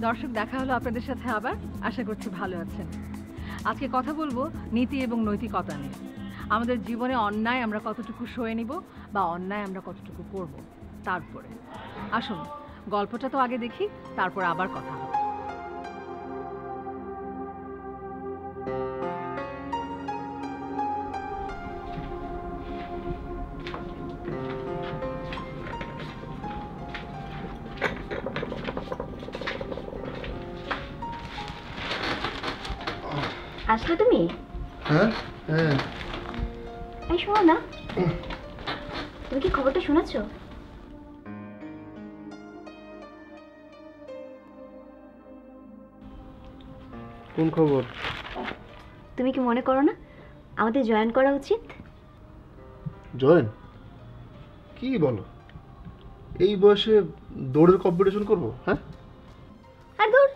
দর্শক, দেখা হলো আপনাদের সাথে আবার। আশা করছি ভালো আছেন। আজকে কথা বলবো নীতি এবং নৈতিকতা নিয়ে। আমাদের জীবনে অন্যায় আমরা কতটুকু সয়ে নিব বা অন্যায় আমরা কতটুকু করব, তারপরে আসুন গল্পটা তো আগে দেখি, তারপর আবার কথা হবে। আসলে তুমি? হ্যাঁ হ্যাঁ। এই শোনো না, তুমি কি খবরটা শুনেছো? কোন খবর? তুমি কি মনে করো না আমাদের জয়েন করা উচিত? জয়েন? কি বলো, এই বয়সে দৌড়ের কম্পিটিশন করবো? হ্যাঁ, আর দূর,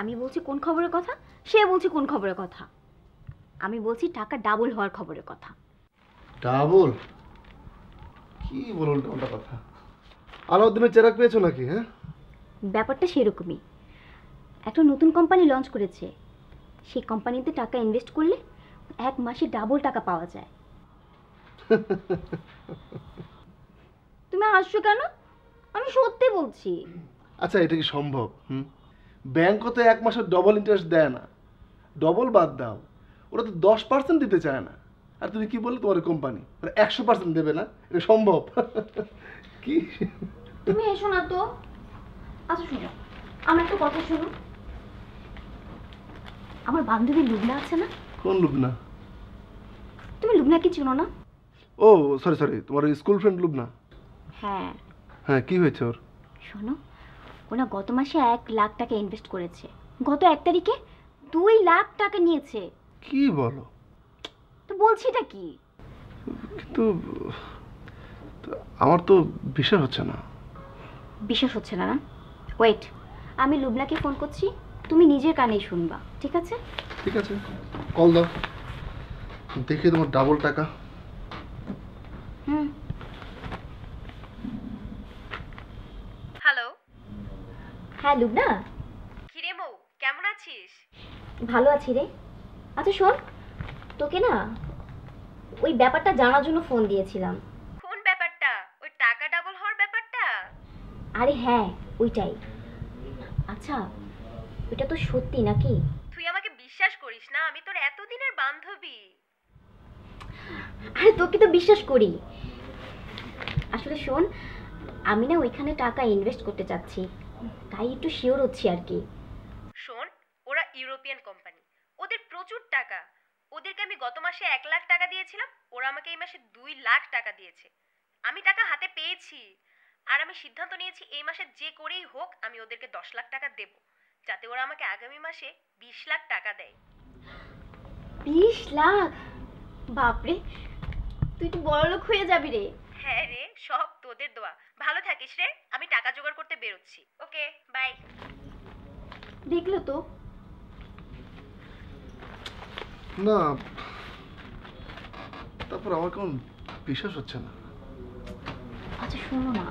আমি বলছি কোন খবরের কথা, সে বলছে কোন খবরের কথা। আমি বলছি টাকা ডাবল হওয়ার খবরের কথা। ডাবল? কি বলো উল্টা কথা। আলাউদ্দিনের চেরাগ পেয়েছো নাকি? হ্যাঁ, ব্যাপারটা সেরকমই। একটা নতুন কোম্পানি লঞ্চ করেছে, সেই কোম্পানিতে টাকা ইনভেস্ট করলে 1 মাসে ডাবল টাকা পাওয়া যায়। তুমি হাসছো কেন? আমি সত্যি বলছি। আচ্ছা, এটা কি সম্ভব? ব্যাংকও তো 1 মাসের ডবল ইন্টারেস্ট দেয় না। ডবল বাদ দাও, ওরা তো 10% দিতে চায় না। আর তুমি কি বললে তোমার কোম্পানি 100% দেবে না? এটা সম্ভব? কি তুমি এসো না তো। আচ্ছা শোনো, আমার একটা কথা শোনো। আমার বান্ধবী লুবনা আছে না? কোন লুবনা? তুমি লুবনাকে চিনো না? ও সরি সরি, তোমার স্কুল ফ্রেন্ড লুবনা? হ্যাঁ। হ্যাঁ, কি হয়েছে ওর? শোনো, ওনা গত মাসে 1 লাখ টাকা ইনভেস্ট করেছে। গত 1 তারিখে 2 লাখ টাকা নিয়েছে। কি বলো? তো বলছি এটা কি? কিন্তু আমার তো বিশ্বাস হচ্ছে না। বিশ্বাস হচ্ছে না? না ওয়েট, আমি লুবনাকে ফোন করছি, তুমি নিজের কানেই শুনবা, ঠিক আছে? ঠিক আছে, কল দাও, দেখি তোমার ডাবল টাকা। হ্যালো। হ্যাঁ লুবনা। কিরে মৌ, কেমন আছিস? ভালো আছি রে। আচ্ছা শোন, তোকে না ওই ব্যাপারটা জানার জন্য ফোন দিয়েছিলাম। কোন ব্যাপারটা? ওই টাকা ডাবল হওয়ার ব্যাপারটা? আরে হ্যাঁ, ওইটাই। আচ্ছা, ওইটা তো সত্যি নাকি? তুই আমাকে বিশ্বাস করিস না? আমি তোর এতদিনের বান্ধবী। আরে তোকে তো বিশ্বাস করি। আসলে শোন, আমি না ওইখানে টাকা ইনভেস্ট করতে চাচ্ছি, তাই একটু শিওর হচ্ছি আর কি। শোন, ওরা ইউরোপিয়ান কোম্পানি, ওদের প্রচুর টাকা। ওদেরকে আমি গত মাসে 1 লাখ টাকা দিয়েছিলাম, ওরা আমাকে এই মাসে 2 লাখ টাকা দিয়েছে। আমি টাকা হাতে পেয়েছি, আর আমি সিদ্ধান্ত নিয়েছি এই মাসে যে করেই হোক আমি ওদেরকে 10 লাখ টাকা দেব, যাতে ওরা আমাকে আগামী মাসে 20 লাখ টাকা দেয়। 20 লাখ? বাপরে, তুই তো বড়লোক হয়ে যাবি রে। হ্যাঁ রে, সব তোদের দোয়া। ভালো থাকিস রে, আমি টাকা জোগাড় করতে বেরোচ্ছি। ওকে, বাই। দেখলো তো? না, তারপর আমার কেমন বিশ্বাস হচ্ছে না। আচ্ছা শোনো না,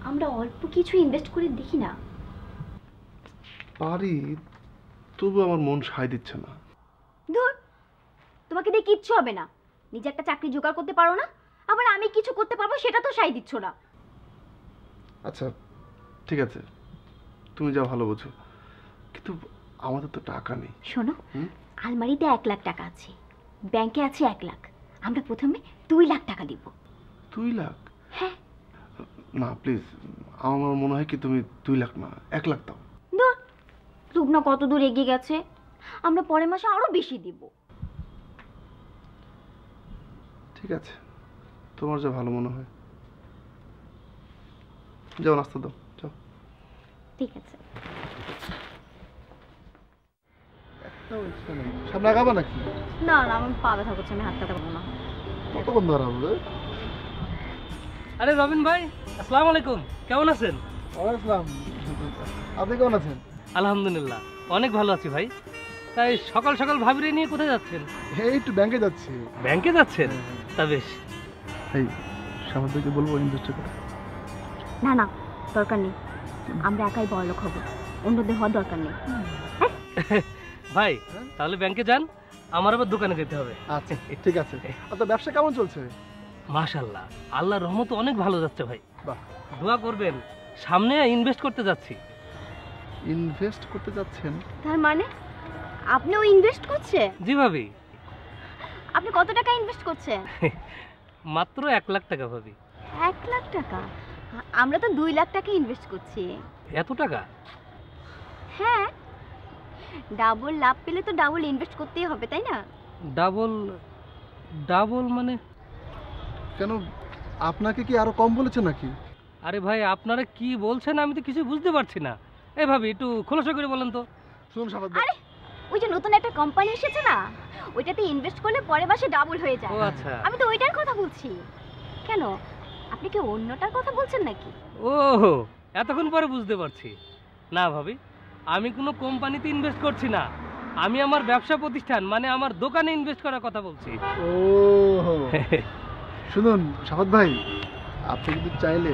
আমরা অল্প কিছু ইনভেস্ট করে দেখি না? পারি, তবু আমার মন সায় দিচ্ছে না। ধুর, তোমাকে দিয়ে কিচ্ছু হবে না। নিজে একটা চাকরি জোগাড় করতে পারো না, আবার আমি কিছু করতে পারবো সেটা তো সাই দিচ্ছ না। আচ্ছা ঠিক আছে, তুমি যা ভালো বোঝো, কিন্তু আমাদের তো টাকা নেই। শোনো, আলমারিতে 1 লাখ টাকা আছে, ব্যাংকে আছে 1 লাখ। আমরা প্রথমে 2 লাখ টাকা দিব। 2 লাখ? হ্যাঁ। না প্লিজ, আমার মনে হয় কি তুমি 2 লাখ না 1 লাখ দাও। ধুর, লুবনা কত দূর এগিয়ে গেছে, আমরা পরের মাসে আরো বেশি দিব। ঠিক আছে, তোমার যা ভালো মনে হয়। যাও নাস্তা দাও, যাও। ঠিক আছে। সামনে আগাবা নাকি? না না, আমার পা ব্যথা করছে, আমি হাতটা দেবো না। কতক্ষণ দাঁড়াবো? আরে রবিন ভাই, আসসালামু আলাইকুম, কেমন আছেন? ওয়ালাইকুম, আপনি কেমন আছেন? আলহামদুলিল্লাহ, অনেক ভালো আছি ভাই। তাই সকাল সকাল ভাবিরে নিয়ে কোথায় যাচ্ছেন? এই একটু ব্যাংকে যাচ্ছি। ব্যাংকে যাচ্ছেন? তা বেশ। এই সামনের দিকে বলবো ইনভেস্ট করে। না না, দরকার নেই। আমরা একাই বড়লোক হব, অন্যদের হওয়ার দরকার নেই। ভাই তাহলে ব্যাংকে যান, আমার আবার দোকানে যেতে হবে। আচ্ছা ঠিক আছে। আপনার ব্যবসা কেমন চলছে? মাশাআল্লাহ, আল্লাহর রহমতে অনেক ভালো যাচ্ছে ভাই। বাহ। দোয়া করবেন, সামনে ইনভেস্ট করতে যাচ্ছি। ইনভেস্ট করতে যাচ্ছেন? তার মানে আপনিও ইনভেস্ট করছেন? জি ভাবি। আপনি কত টাকা ইনভেস্ট করছেন? মাত্র 1 লাখ টাকা ভাবি। 1 লাখ টাকা? আমরা তো 2 লাখ টাকা ইনভেস্ট করছি। এত টাকা? হ্যাঁ, ডাবল লাভ পেলে তো ডাবল ইনভেস্ট করতেই হবে, তাই না? ডাবল? ডাবল মানে? কেন, আপনাকে কি আরো কম বলেছে নাকি? আরে ভাই আপনারা কি বলছেন আমি তো কিছু বুঝতে পারছি না। এই ভাবি একটু খোলাসা করে বলেন তো। শুনুন সাফাত আরে ওই যে নতুন একটা কোম্পানি এসেছে না, ওইটাতে ইনভেস্ট করলে পরের মাসে ডাবল হয়ে যায়। ও আচ্ছা। আমি তো ওইটার কথা বলছি। কেন, আপনি কি অন্যটার কথা বলছেন নাকি? ও এতক্ষণ পরে বুঝতে পারছি। না ভাবি, আমি কোনো কোম্পানিতে ইনভেস্ট করছি না, আমি আমার ব্যবসা প্রতিষ্ঠান মানে আমার দোকানে ইনভেস্ট করার কথা বলছি। ও শুনুন সাফাত ভাই, আপনি যদি চাইলে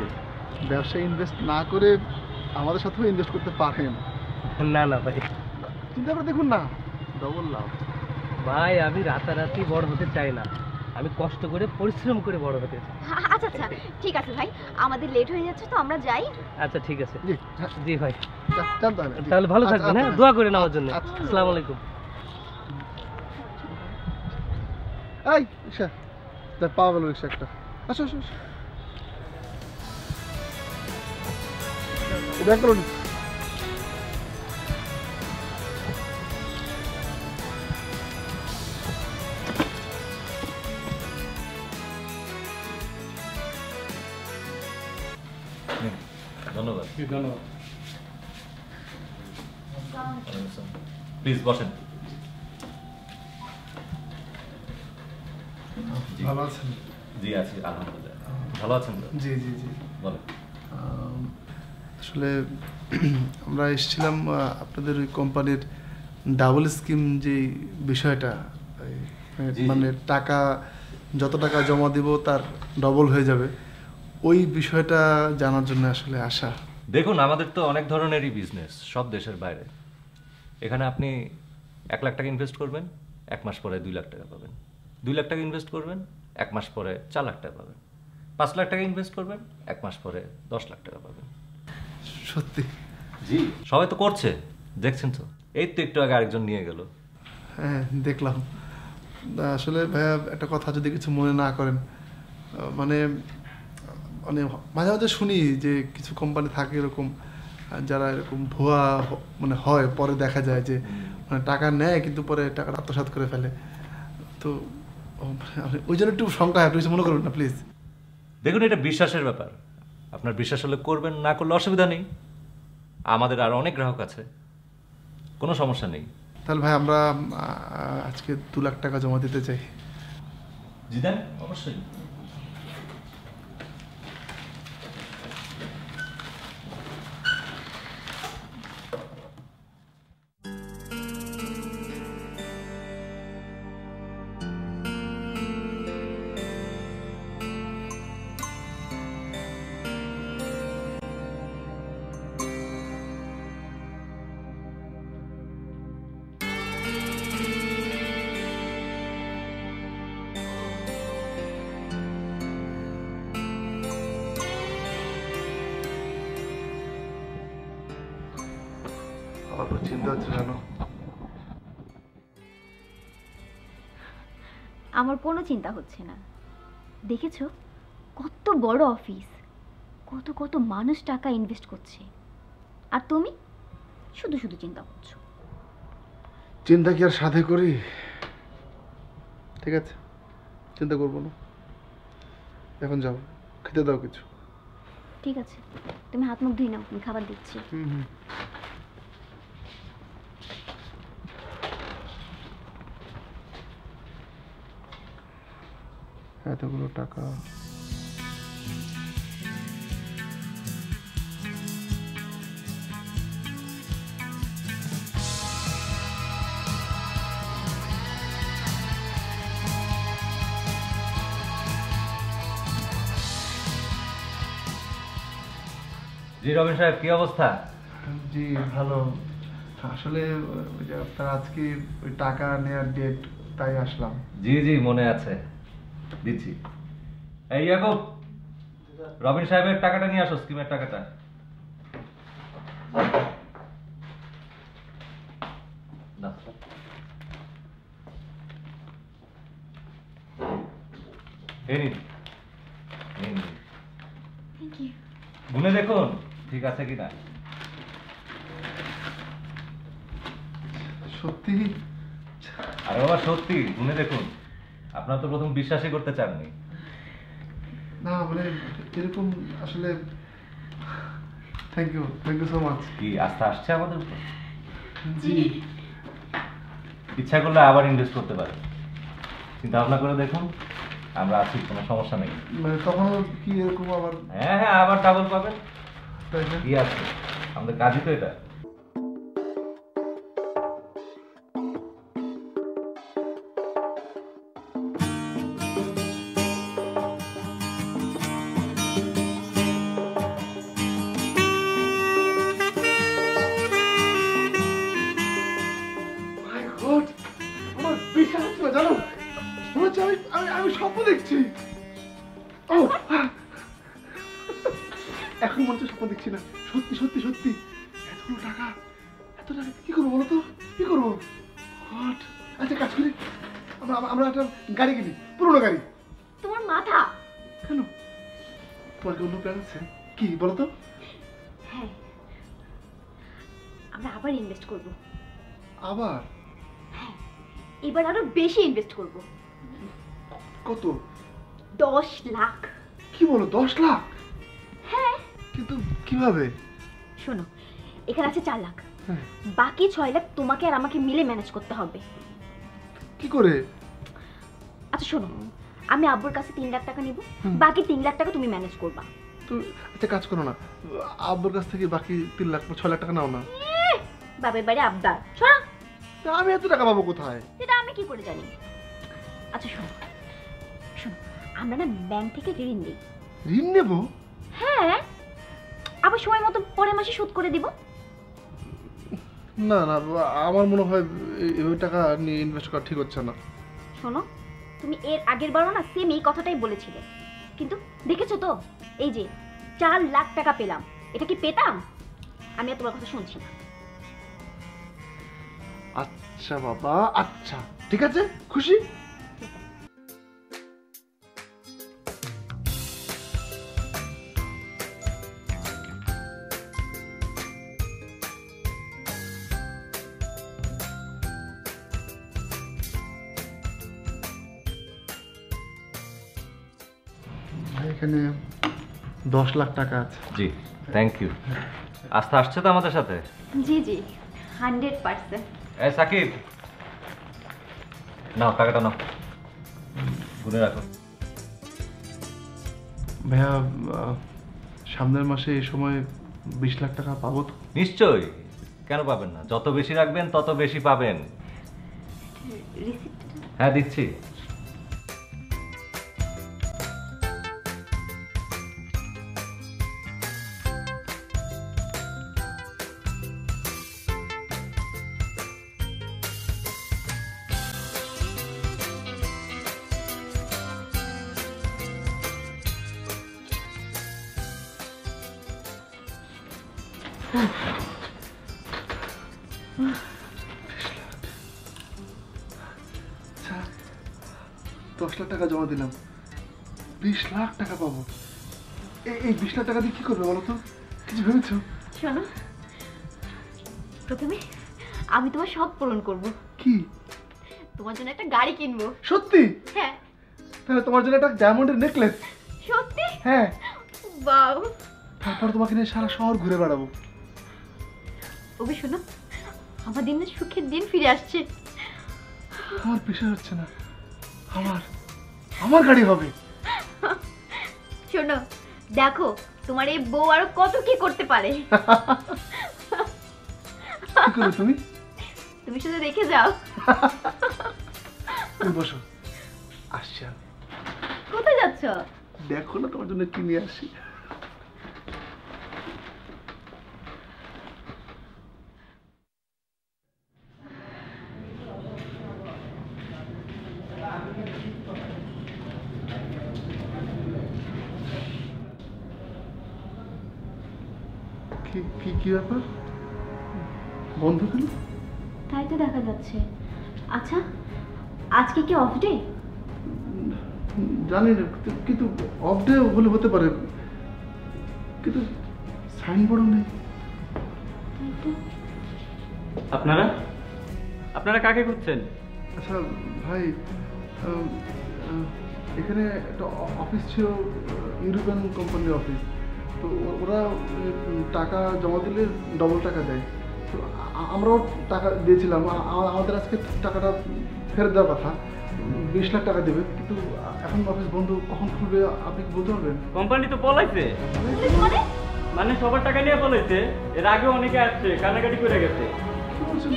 ব্যবসায় ইনভেস্ট না করে আমাদের সাথেও ইনভেস্ট করতে পারেন। না না ভাই। চিন্তা করে দেখুন না, ডবল লাভ। ভাই আমি রাতারাতি বড় হতে চাই না, আমি কষ্ট করে পরিশ্রম করে বড় হতে চাই। আচ্ছা আচ্ছা ঠিক আছে ভাই, আমাদের লেট হয়ে যাচ্ছে তো আমরা যাই। আচ্ছা ঠিক আছে। জি হ্যাঁ, জি ভাই, যান তাহলে। জি। তাহলে ভালো আচ্ছা, থাকবেন। হ্যাঁ, আচ্ছা, দোয়া করেন আমার জন্য। আচ্ছা। আসসালামু আলাইকুম। এই রিক্সা, তার পাওয়া গেল রিক্সা একটা। আসো আসো আসো। ব্যাংক করুন। ধন্যবাদ। ধন্যবাদ। প্লিজ বসেন। ভালো আছেন? জি আছি আলহামদুলিল্লাহ। ভালো আছেন তো? জি জি জি। বলেন। আসলে আমরা এসেছিলাম আপনাদের ওই কোম্পানির ডাবল স্কিম যে বিষয়টা, জি। মানে টাকা যত টাকা জমা দিব তার ডবল হয়ে যাবে, ওই বিষয়টা জানার জন্য আসলে আসা। দেখুন আমাদের তো অনেক ধরনেরই বিজনেস, সব দেশের বাইরে। এখানে আপনি 1 লাখ টাকা ইনভেস্ট করবেন, 1 মাস পরে 2 লাখ টাকা পাবেন। 2 লাখ টাকা ইনভেস্ট করবেন, 1 মাস পরে 4 লাখ টাকা পাবেন। 5 লাখ টাকা ইনভেস্ট করবেন, 1 মাস পরে 10 লাখ টাকা পাবেন। সত্যি? জি, সবাই তো করছে, দেখছেন তো। এই তো একটু আগে আরেকজন নিয়ে গেল। হ্যাঁ দেখলাম। আসলে ভাইয়া একটা কথা যদি কিছু মনে না করেন, মানে মানে মাঝে মাঝে শুনি যে কিছু কোম্পানি থাকে এরকম যারা এরকম ভুয়া মানে হয়, পরে দেখা যায় যে মানে টাকা নেয় কিন্তু পরে টাকাটা আত্মসাৎ করে ফেলে। তো ওই জন্য একটু শঙ্কা হয়, আপনি কিছু মনে করবেন না প্লিজ। দেখুন এটা বিশ্বাসের ব্যাপার, আপনার বিশ্বাস হলে করবেন, না করলে অসুবিধা নেই। আমাদের আর অনেক গ্রাহক আছে, কোনো সমস্যা নেই। তাহলে ভাই আমরা আজকে 2 লাখ টাকা জমা দিতে চাই। জি দেন, অবশ্যই। আমার খুব চিন্তা হচ্ছে জানো। আমার কোনো চিন্তা হচ্ছে না। দেখেছো কত বড় অফিস, কত কত মানুষ টাকা ইনভেস্ট করছে, আর তুমি শুধু শুধু চিন্তা করছো। চিন্তা কি আর সাথে করি? ঠিক আছে, চিন্তা করবো না। এখন যাও, খেতে দাও কিছু। ঠিক আছে, তুমি হাত মুখ ধুয়ে নাও, আমি খাবার দিচ্ছি। হুম হুম। এতগুলো টাকা জি রবিন সাহেব, কি অবস্থা? জি ভালো। আসলে ওই যে আপনার আজকে ওই টাকা নেওয়ার ডেট, তাই আসলাম। জি জি মনে আছে, দিচ্ছি। এই ইয়াকুব, রবিন সাহেবের টাকাটা নিয়ে আসো, স্কিমের টাকাটা। নাও। এই নিন। নিন, নিন। Thank you. গুনে দেখুন ঠিক আছে কিনা। সত্যি? আরে বাবা সত্যি, গুনে দেখুন। আপনার তো প্রথম বিশ্বাসই করতে চাননি। না মানে এরকম আসলে থ্যাংক ইউ সো মাচ। কি আস্থা আসছে আমাদের উপর? জি। ইচ্ছা করলে আবার ইনভেস্ট করতে পারেন, চিন্তা ভাবনা করে দেখুন, আমরা আছি, কোনো সমস্যা নেই। মানে তখন কি এরকম আবার? হ্যাঁ হ্যাঁ, আবার ডাবল পাবেন। তাই না? কি আছে, আমাদের কাজই তো এটা। মাই গড, আমার বিশ্বাস হচ্ছে না, জানো মনে হচ্ছে আমি আমি আমি স্বপ্ন দেখছি। ও এখন মনে হচ্ছে স্বপ্ন দেখছি না, সত্যি সত্যি সত্যি। এতগুলো টাকা, এত টাকা কি করবো বলো তো, কি করবো? গড, আচ্ছা কাজ করি, আমরা আমরা একটা গাড়ি কিনি, পুরোনো গাড়ি। তোমার মাথা। কেন, তোমার কি অন্য প্ল্যান আছে? কি বলো তো? হ্যাঁ, আমরা আবার ইনভেস্ট করব। আবার? এবার আরো বেশি ইনভেস্ট করব। কত? 10 লাখ। কি বলো, 10 লাখ? হ্যাঁ। কিন্তু কিভাবে? শোনো, এখানে আছে 4 লাখ, হ্যাঁ, বাকি 6 লাখ তোমাকে আর আমাকে মিলে ম্যানেজ করতে হবে। কি করে? আচ্ছা শোনো, আমি আব্বুর কাছে 3 লাখ টাকা নিব, হুম। বাকি 3 লাখ টাকা তুমি ম্যানেজ করবা। তো একটা কাজ করো না, আব্বুর কাছ থেকে বাকি 3 লাখ 6 লাখ টাকা নাও না। বাবার বাড়ি আবদার, শোনো। তা আমি এত টাকা পাবো কোথায়? সেটা আমি কি করে জানি? আচ্ছা শোনো, শোনো, আমরা না ব্যাংক থেকে ঋণ নিই। ঋণ নেবো? হ্যাঁ, আবার সময় মতো পরের মাসে শোধ করে দিব। না না, আমার মনে হয় ওই টাকা নিয়ে ইনভেস্ট করা ঠিক হচ্ছে না। শোনো, তুমি এর আগের বারও না সেম এই কথাটাই বলেছিলে, কিন্তু দেখেছো তো, এই যে 4 লাখ টাকা পেলাম। এটা কি পেতাম? আমি আর তোমার কথা শুনছি না। আচ্ছা বাবা, আচ্ছা ঠিক আছে, খুশি? এখানে 10 লাখ টাকা আছে। জি থ্যাংক ইউ। আস্থা আসছে তো আমাদের সাথে? জি জি, 100%। এই সাকিব, নাও টাকাটা নাও, গুনে রাখো। ভাইয়া, সামনের মাসে এই সময় 20 লাখ টাকা পাবো তো? নিশ্চয়ই, কেন পাবেন না? যত বেশি রাখবেন তত বেশি পাবেন। হ্যাঁ দিচ্ছি। আচ্ছা, 10 লাখ টাকা জমা দিলাম, 20 লাখ টাকা পাবো। এই 20 লাখ টাকা দিয়ে কি করবে বলো তো, কিছু ভেবেছো? শোনো, প্রথমে আমি তোমার সব পূরণ করব। কি? তোমার জন্য একটা গাড়ি কিনবো। সত্যি? হ্যাঁ। তাহলে তোমার জন্য একটা ডায়মন্ডের নেকলেস। সত্যি? হ্যাঁ। বাউ। তারপর তোমাকে নিয়ে সারা শহর ঘুরে বেড়াবো। ওবে শোনো, আমার দিনের সুখের দিন ফিরে আসছে। আমার বিশ্বাস হচ্ছে না, আমার গাড়ি হবে। শোনো, দেখো তোমার এই বউ আরো কত কি করতে পারে। কি করবে তুমি? তুমি শুধু দেখে যাও। তুমি বসো, আসছি আমি। কোথায় যাচ্ছ? দেখো না তোমার জন্য কি নিয়ে আসি। কি ব্যাপার বন্ধ কেন? তাই তো দেখা যাচ্ছে। আচ্ছা, আজকে কি অফ ডে? জানি না, কিন্তু অফ ডে হলে হতে পারে, কিন্তু সাইনবোর্ডও নেই। আপনারা আপনারা কাকে খুঁজছেন? আচ্ছা ভাই, এখানে একটা অফিস ছিল, ইউরোপিয়ান কোম্পানির অফিস। তো ওরা টাকা জমা দিলে ডবল টাকা দেয়। তো আমরাও টাকা দিয়েছিলাম। আমাদের আজকে টাকাটা ফেরত দেওয়ার কথা, 20 লাখ টাকা দেবে, কিন্তু এখন অফিস বন্ধ, কখন খুলবে আপনি কি বলতে পারবেন? কোম্পানি তো পলাইছে, মানে সবার টাকা নিয়ে পলাইছে। এর আগে অনেকে আসছে, কানাকাটি করে গেছে। কি বলছেন?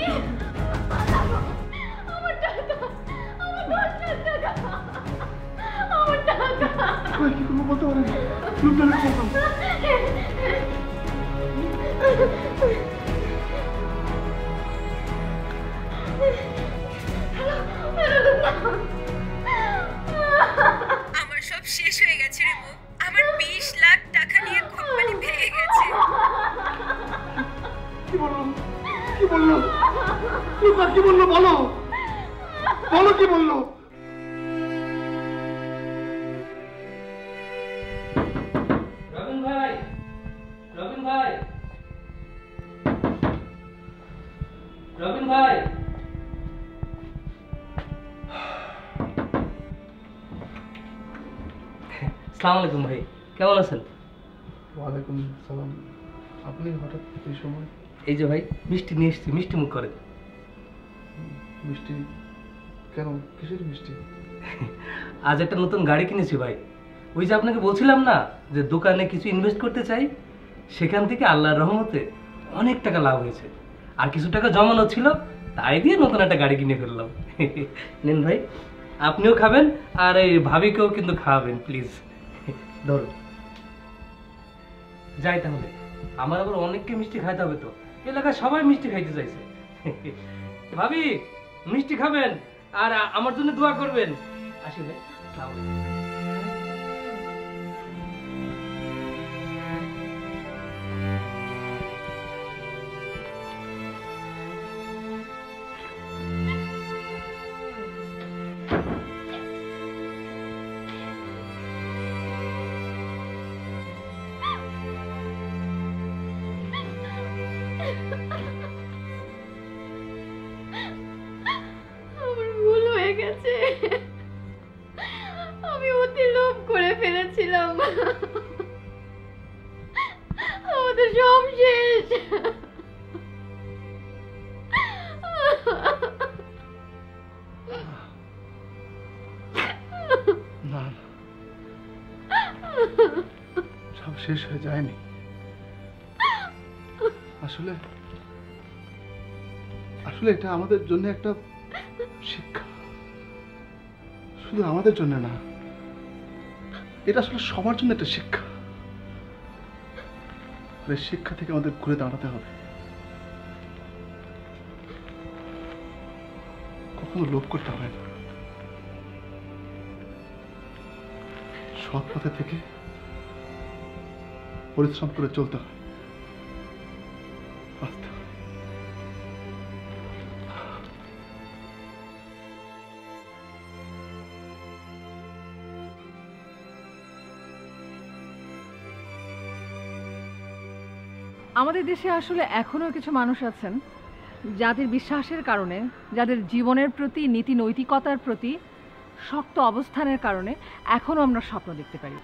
ভাই, কি করবো বলতে পারেন? আমার সব শেষ হয়ে গেছে রে বউ। আমার 20 লাখ টাকা নিয়ে কোম্পানি ভেঙে গেছে। কি বললো? কি বললো? কি বললো? বলো বলো, কি বললো? রবিন ভাই, রবিন ভাই, রবিন ভাই। আসসালামু আলাইকুম ভাই, কেমন আছেন? ওয়ালাইকুম সালাম। আপনি হঠাৎ এই সময়? এই যে ভাই, মিষ্টি নিয়ে এসেছি, মিষ্টি মুখ করে। মিষ্টি কেন? কিসের মিষ্টি? আজ একটা নতুন গাড়ি কিনেছি ভাই। ওই যে আপনাকে বলছিলাম না যে দোকানে কিছু ইনভেস্ট করতে চাই, সেখান থেকে আল্লাহর রহমতে অনেক টাকা লাভ হয়েছে। আর কিছু টাকা জমানো ছিল, তাই দিয়ে নতুন একটা গাড়ি কিনে ফেললাম। নেন ভাই, আপনিও খাবেন আর এই ভাবিকেও কিন্তু খাওয়াবেন প্লিজ। ধরুন। যাই তাহলে, আমার আবার অনেককে মিষ্টি খাইতে হবে তো, এলাকায় সবাই মিষ্টি খাইতে চাইছে। ভাবি, মিষ্টি খাবেন আর আমার জন্য দোয়া করবেন। আসি ভাই, আসসালামু আলাইকুম। আমার ভুল হয়ে গেছে, আমি অতি লোভ করে ফেলেছিলাম। আমাদের সব শেষ। না, সব শেষ হয়ে যায়নি। আসলে আসলে এটা আমাদের জন্য একটা শিক্ষা, শুধু আমাদের জন্য না, এটা আসলে সবার জন্য একটা শিক্ষা। আর এই শিক্ষা থেকে আমাদের ঘুরে দাঁড়াতে হবে। কখনো লোভ করতে হবে না, সৎ পথে থেকে পরিশ্রম করে চলতে হয়, বাঁচতে হয়। আমাদের দেশে আসলে এখনো কিছু মানুষ আছেন যাদের বিশ্বাসের কারণে, যাদের জীবনের প্রতি, নীতি নৈতিকতার প্রতি শক্ত অবস্থানের কারণে এখনো আমরা স্বপ্ন দেখতে পারি।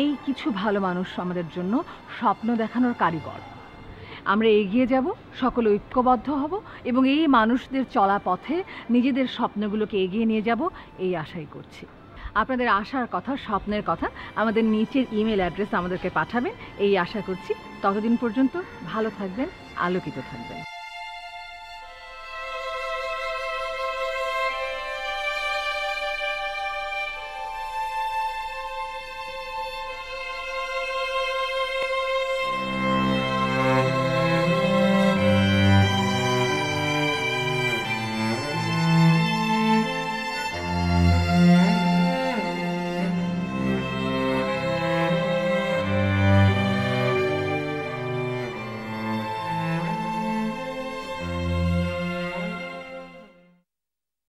এই কিছু ভালো মানুষ আমাদের জন্য স্বপ্ন দেখানোর কারিগর। আমরা এগিয়ে যাব, সকলে ঐক্যবদ্ধ হব এবং এই মানুষদের চলা পথে নিজেদের স্বপ্নগুলোকে এগিয়ে নিয়ে যাব, এই আশাই করছি। আপনাদের আশার কথা, স্বপ্নের কথা আমাদের নিচের ইমেল অ্যাড্রেস আমাদেরকে পাঠাবেন, এই আশা করছি। ততদিন পর্যন্ত ভালো থাকবেন, আলোকিত থাকবেন।